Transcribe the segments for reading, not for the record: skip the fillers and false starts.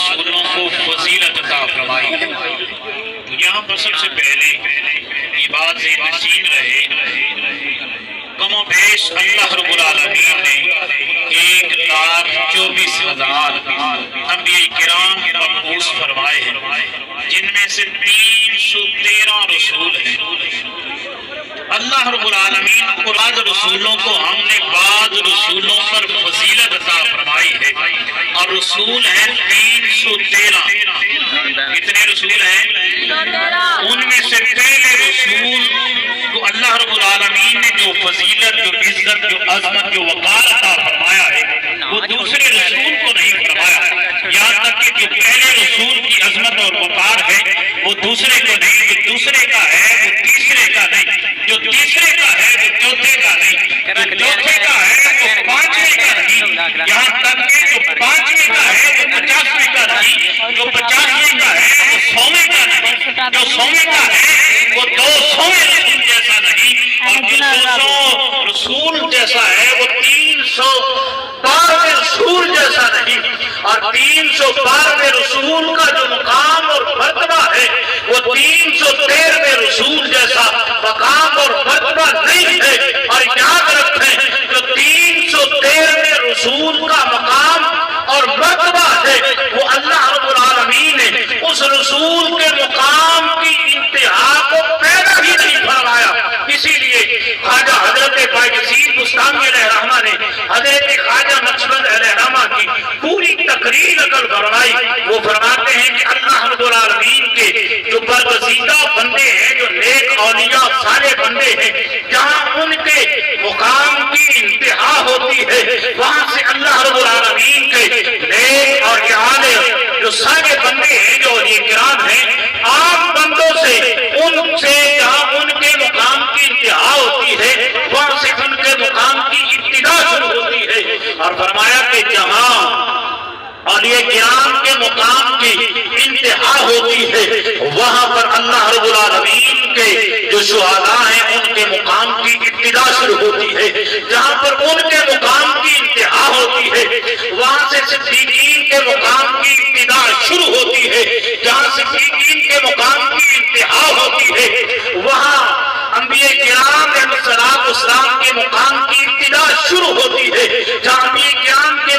رسولوں کو فضیلت عطا فرمائی ہے۔ یہاں پر سب سے پہلے یہ بات ذہن نشین رہے، کم و بیش اللہ رب العالمین نے 1,24,000 انبیاء کرام مبعوث فرمائے ہیں، جن میں سے 313 رسول ہیں۔ اللہ رب العالمین کو بعض رسولوں کو ہم نے بعض رسولوں پر فضیلت عطا فرمائی ہے، اور رسول ہیں 313۔ کتنے رسول ہیں؟ ان میں سے پہلے رسول کو اللہ رب العالمین نے جو فضیلت، جو عزت، جو عظمت، جو وقار عطا فرمایا ہے، وہ دوسرے رسول کو نہیں فرمایا۔ یہاں تک کہ جو پہلے رسول کی عظمت اور وقار ہے وہ دوسرے کو نہیں، جو دوسرے کا ہے وہ تیسرے کا نہیں، جو تیسرے کا ہے وہ چوتھے کا نہیں، جو چوتھے کا ہے وہ پانچویں کا نہیں، یہاں تک کہ جو پانچویں کا ہے وہ 50ویں کا نہیں، جو 50ویں کا ہے وہ 100ویں کا نہیں، جو 100ویں کا ہے وہ 200ویں رسول جیسا نہیں، اور جو 200 رسول جیسا ہے وہ 312 رسول جیسا نہیں، اور 312 رسول کا جو مقام اور مرتبہ ہے وہ 313 رسول جیسا مقام اور مرتبہ نہیں ہے۔ اور یاد رکھیں جو 313 رسول کا مقام اور مرتبہ ہے وہ اللہ رب العالمین نے اس رسول کے مقام کی انتہا کو پیدا ہی نہیں فرمایا۔ اسی لیے خواجہ حضرت بایزید بستامی علیہ الرحمہ نے حضرت خواجہ نقشبند علیہ الرحمہ کی پوری تقریر نقل فرمائی۔ وہ فرماتے ہیں کہ اللہ رب العالمین کے جو برگزیدہ بندے ہیں، جو نیک اولیاء صالح بندے ہیں، جہاں ان کے مقام کی انتہا ہوتی ہے وہاں سے اللہ رب العالمین کے نیک اور اعلی جو صالح بندے ہیں، جو اولیاء کرام ہیں، عام بندوں سے ان سے جہاں ان کے مقام کی انتہا ہوتی ہے وہاں سے ان کے مقام کی ابتدا شروع ہوتی ہے۔ اور فرمایا کہ جہاں اولیاء کرام کے مقام کی انتہا ہوتی ہے وہاں پر اللہ رب العالمین کے جو شہداء ہیں ان کے مقام کی ابتدا شروع ہوتی ہے۔ جہاں پر ان کے مقام کی انتہا ہوتی ہے وہاں سے صدیقین کے مقام کی ابتدا شروع ہوتی ہے۔ جہاں صدیقین کے مقام کی انتہا ہوتی ہے وہاں انبیاء کرام علیہ السلام کے مقام کی ابتدا شروع ہوتی ہے۔ جہاں انبیاء کرام کے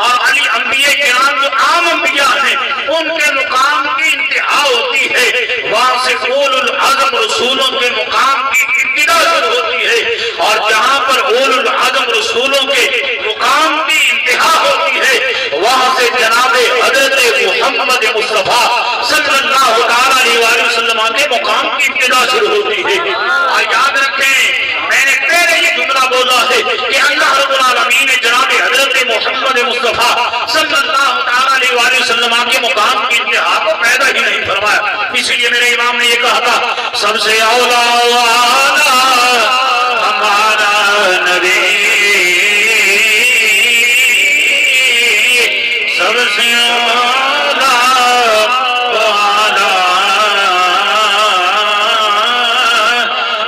اور علی انبیاء کرام جو عام انبیاء ہیں ان کے مقام کی انتہا ہوتی ہے وہاں سے اولو العزم رسولوں کے مقام کی ابتدا شروع ہوتی ہے۔ اور جہاں پر اولو العزم رسولوں کے مقام کی انتہا ہوتی ہے وہاں سے جناب حضرت محمد مصطفیٰ صلی اللہ علیہ وسلم کے مقام کی ابتدا شروع ہوتی ہے۔ اور یاد رکھیں میں نے پہلے یہ جملہ بولا ہے کہ اللہ رب العالمین نے جناب حضرت محمد مصطفیٰ صلی اللہ علیہ وسلم کے مقام کی انتہا کو پیدا ہی نہیں فرمایا۔ اسی لیے میرے امام نے یہ کہا تھا سب سے اولا والا ہمارا نبی، سب سے اولا والا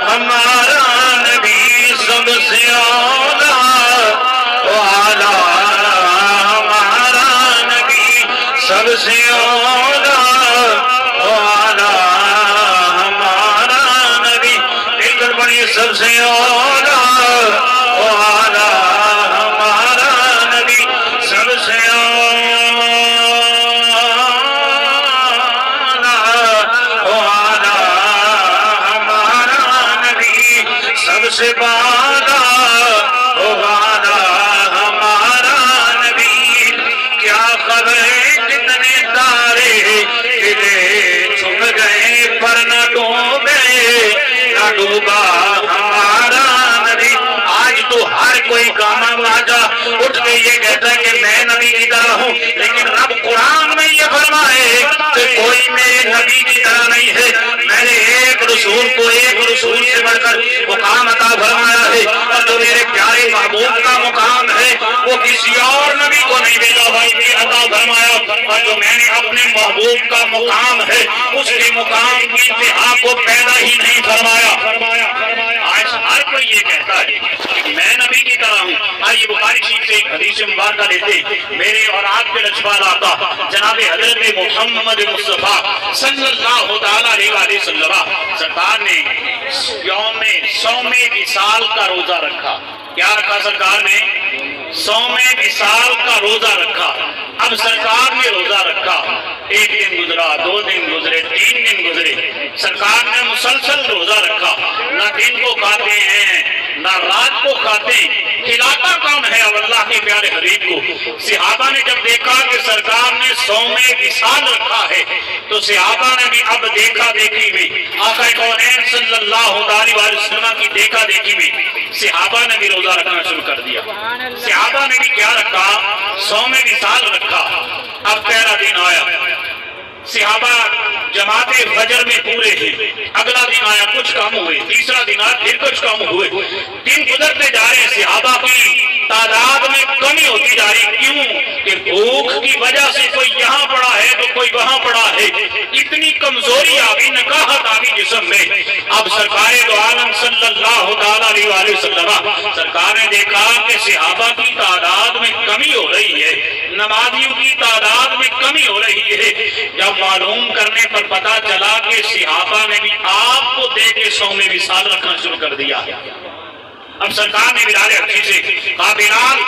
ہمارا نبی، سب سے اولا والا ہمارا نبی، سب سے اولا والا ہمارا نبی، ایک بار پڑھیے سب سے اولا والا ہمارا نبی، سب سے اولا والا ہمارا نبی، سب سے بالا والا ہمارا نبی۔ کیا خبر کتنے تارے گرے چھپ گئے پر نہ ڈوبے، نہ ڈوبا ہمارا نبی۔ آج تو ہر کوئی گانا واجا اٹھ کے یہ کہتا ہے کہ میں نبی کی طرح ہوں، لیکن رب قرآن میں یہ فرمائے کہ کوئی میرے نبی کی طرح نہیں ہے۔ میں نے ایک رسول کو ایک رسول سے بڑھ کر مقام عطا فرمایا ہے، اور جو میرے پیارے محبوب کا مقام ہے وہ کسی اور نبی کو نہیں بھیجا بلکہ عطا فرمایا۔ اور جو میں نے اپنے محبوب کا مقام ہے اس کے مقام کی انتہا کو پیدا ہی نہیں فرمایا۔ آج ہر کوئی یہ کہتا ہے کہ میں نبی کی طرح ہوں. آئیے بخاری شریف سے ایک حدیث مبارکہ لیتے ہیں. میرے اور آپ کے لچپال آقا جناب حضرت محمد مصطفیٰ صلی اللہ تعالیٰ علیہ وآلہ وسلم سرکار نے یوم صوم وصال کا روزہ رکھا. کیا رکھا سرکار نے؟ صوم وصال کا روزہ رکھا. اب سرکار نے روزہ رکھا. ایک دن گزرا، 2 دن گزرے، 3 دن گزرے. سرکار نے مسلسل روزہ رکھا. نہ دن کو کھاتے ہیں نہ رات کو کھاتے ہیں. کھلاتا کون ہے؟ اب اللہ کے پیارے حبیب کو. صحابہ نے جب دیکھا کہ سرکار نے صوم وصال رکھا ہے تو صحابہ نے بھی اب دیکھا دیکھی میں آقا کونین صلی اللہ علیہ وسلم کی دیکھا دیکھی میں صحابہ نے بھی روزہ رکھنا شروع کر دیا. صحابہ نے بھی کیا رکھا؟ صوم وصال رکھا. اب پہلا دن آیا، صحابہ جماعت فجر میں پورے ہیں. اگلا دن آیا، کچھ کم ہوئے. تیسرا دن آیا، پھر کچھ کم ہوئے. دن گزرتے جا رہے ہیں، صحابہ کی تعداد میں کمی ہوتی جا رہی. کیوں کہ بھوک کی وجہ سے کوئی یہاں پڑا ہے تو کوئی وہاں پڑا ہے. اتنی کمزوری آ گئی، نکاہت آ گئی جسم میں. اب سرکار دو عالم صلی اللہ تعالیٰ علیہ وآلہ وسلم سرکار نے دیکھا کہ صحابہ کی تعداد میں کمی ہو رہی ہے، نمازیوں کی تعداد میں کمی ہو رہی ہے. جب معلوم کرنے پر پتا چلا کہ صحابہ نے بھی آپ کو دے کے صوم وصال رکھنا شروع کر دیا. اب سرکار نے بلال حبشی سے کہا بلال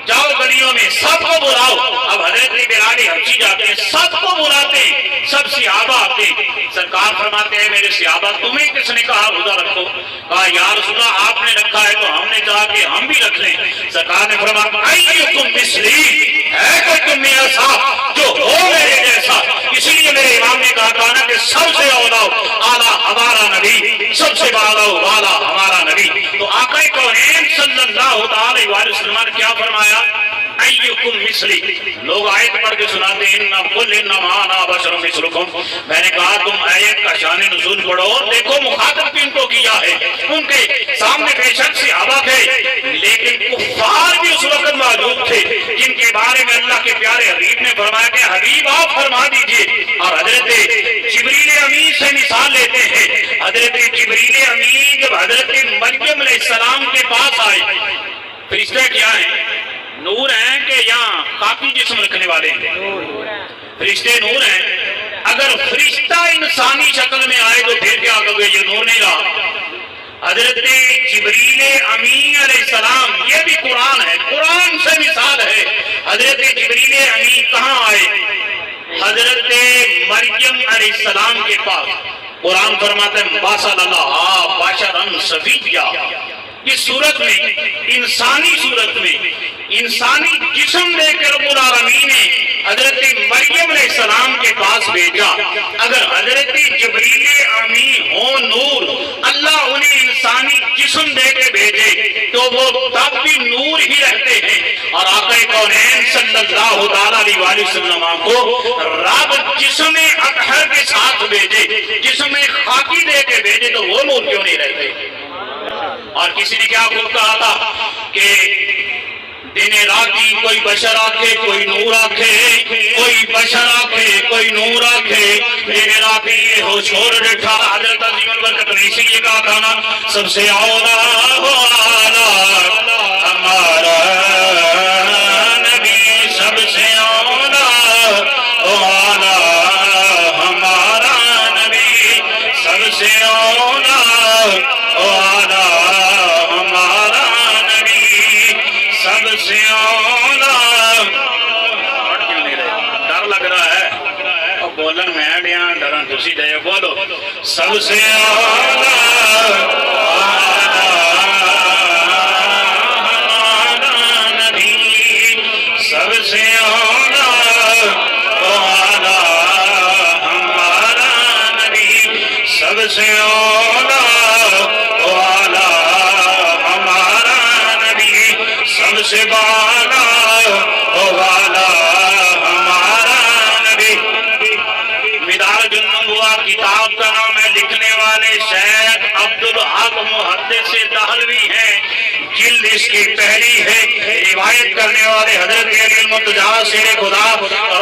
جاؤ گلیوں میں سب کو بلاؤ. اب حضرت بلال حبشی جاتے ہیں، سب کو بلاتے ہیں، سب صحابہ آتے ہیں. سرکار فرماتے ہیں میرے صحابہ تمہیں کس نے کہا روزہ رکھو؟ کہا یا رسول اللہ آپ نے رکھا ہے تو ہم نے چاہا کہ ہم بھی رکھ لیں. سرکار نے فرمایا ایکم مثلی، ہے کوئی تم میں ایسا جو ہو میرے جیسا؟ اسی لیے میرے امام نے کہا تھا نا کہ سب سے اولا اعلیٰ ہمارا نبی، سب سے بالا ہمارا نبی. تو آقا کونین صلی اللہ تعالی وآلہ وسلم نے کیا فرمایا؟ ایکم مثلی. لوگ آیت پڑھ کے سناتے ہیں انما انا بشر مثلکم. میں نے کہا تم آیت کا شان نزول پڑھو اور دیکھو مخاطب کن کو کیا ہے. ان کے سامنے بے شک صحابہ تھے لیکن کفار بھی اس وقت موجود تھے جن کے بارے میں اللہ کے پیارے حبیب نے فرمایا کہ حبیب آپ فرما دیجئے. اور حضرت جبریل امین سے مثال لیتے ہیں. حضرت جبریل امین جب حضرت مریم علیہ السلام کے پاس آئے، فرشتے کیا ہیں؟ نور ہیں کہ یہاں خاکی جسم رکھنے والے ہیں؟ فرشتے نور ہیں. اگر فرشتہ انسانی شکل میں آئے تو پھر کیا کہو گے یہ نور نہیں رہا؟ حضرت جبریل امین علیہ السلام، یہ بھی قرآن ہے، قرآن سے مثال ہے. حضرت جبریل امین کہاں آئے؟ حضرت مریم علیہ السلام کے پاس. قرآن فرماتا ہے باسل اللہ بشرا سویا. اس صورت میں، انسانی صورت میں، انسانی جسم دے کر رب العالمین نے حضرت مریم علیہ السلام کے پاس بھیجا. اگر حضرت جبریل امین ہو نور، اللہ انہیں انسانی جسم دے کے بھیجے تو وہ تب بھی نور ہی رہتے ہیں. اور آقا کونین صلی اللہ تعالیٰ علیہ وآلہ وسلم کو رب جسم اطہر کے ساتھ بھیجے، جسم خاکی دے کے بھیجے تو وہ نور کیوں نہیں رہتے؟ اور کسی نے کیا خوب کہا تھا کہ دن راتی کوئی بشر آکھے کوئی نور آکھے، کوئی بشر آکھے کوئی نور آکھے، دن راتی یہ ہو چھوڑ ڈٹھا. حضرت عظیم البرکت نے اسی لیے کہا تھا نا سب سے اولا ہو آلہ ہمارا نبی، سب سے اولا ہو آلہ ہمارا نبی، سب سے اولا ہو آلہ ہمارا نبی، سب سے اولا. کیوں نہیں رہے؟ ڈر لگ رہا ہے اور بولن میں ڈیاں ڈرن تسی دے. بولو سب سے اولا ہمارا نبی، سب سے اولا ہمارا نبی، سب سے اولا ہمارا نبی، سب سے بالا والا ہمارا نبی. مدارج النبوہ کتاب کا نام ہے. لکھنے والے شیخ عبدالحق محدث دہلوی ہیں. جلد اس کی پہلی ہے۔ روایت کرنے والے حضرت علی المرتضیٰ شیر خدا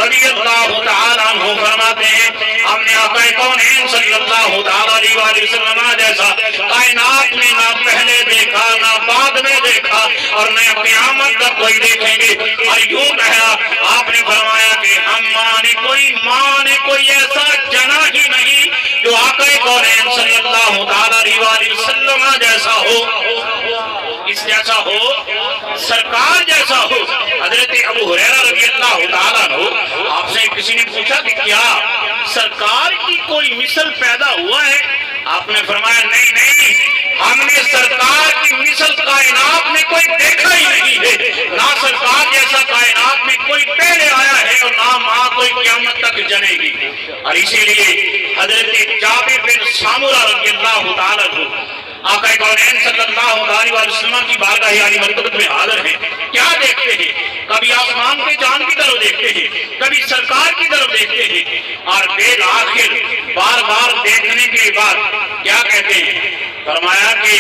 رضی اللہ تعالیٰ عنہ فرماتے ہیں ہم نے آقا کونین صلی اللہ تعالیٰ علیہ وآلہ وسلم جیسا کائنات میں نہ پہلے دیکھا نہ بعد میں دیکھا اور نہ قیامت تک کوئی دیکھیں گے۔ اور یوں کہا آپ نے فرمایا کہ ہم ماں نے کوئی ایسا جنا ہی نہیں جو آقا کونین صلی اللہ تعالیٰ علیہ وآلہ وسلم جیسا ہو، اس جیسا ہو، سرکار جیسا ہو۔ حضرت ابو ہریرہ رضی اللہ تعالیٰ عنہ آپ سے کسی نے پوچھا کہ کیا سرکار کی کوئی مثل پیدا ہوا ہے؟ آپ نے فرمایا نہیں، ہم نے سرکار کی مثل کائنات میں کوئی دیکھا ہی نہیں ہے، نہ سرکار جیسا کائنات میں کوئی پہلے آیا ہے اور نہ ماں کوئی قیامت تک جنے گی۔ اور اسی لیے حضرت جابر بن سامورہ رضی اللہ تعالیٰ عنہ آقا کونین صلی اللہ علیہ وسلم کی بارگاہ عالی مرتبت میں حاضر ہیں، کیا دیکھتے ہیں؟ کبھی آسمان کے چاند کی طرف دیکھتے ہیں، کبھی سرکار کی طرف دیکھتے ہیں، اور بالآخر بار بار دیکھنے کے بعد کیا کہتے ہیں؟ فرمایا کہ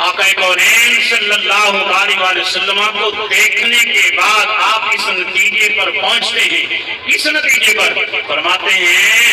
آقا کونین صلی اللہ علیہ وسلم کو دیکھنے کے بعد آپ اس نتیجے پر پہنچتے ہیں، اس نتیجے پر فرماتے ہیں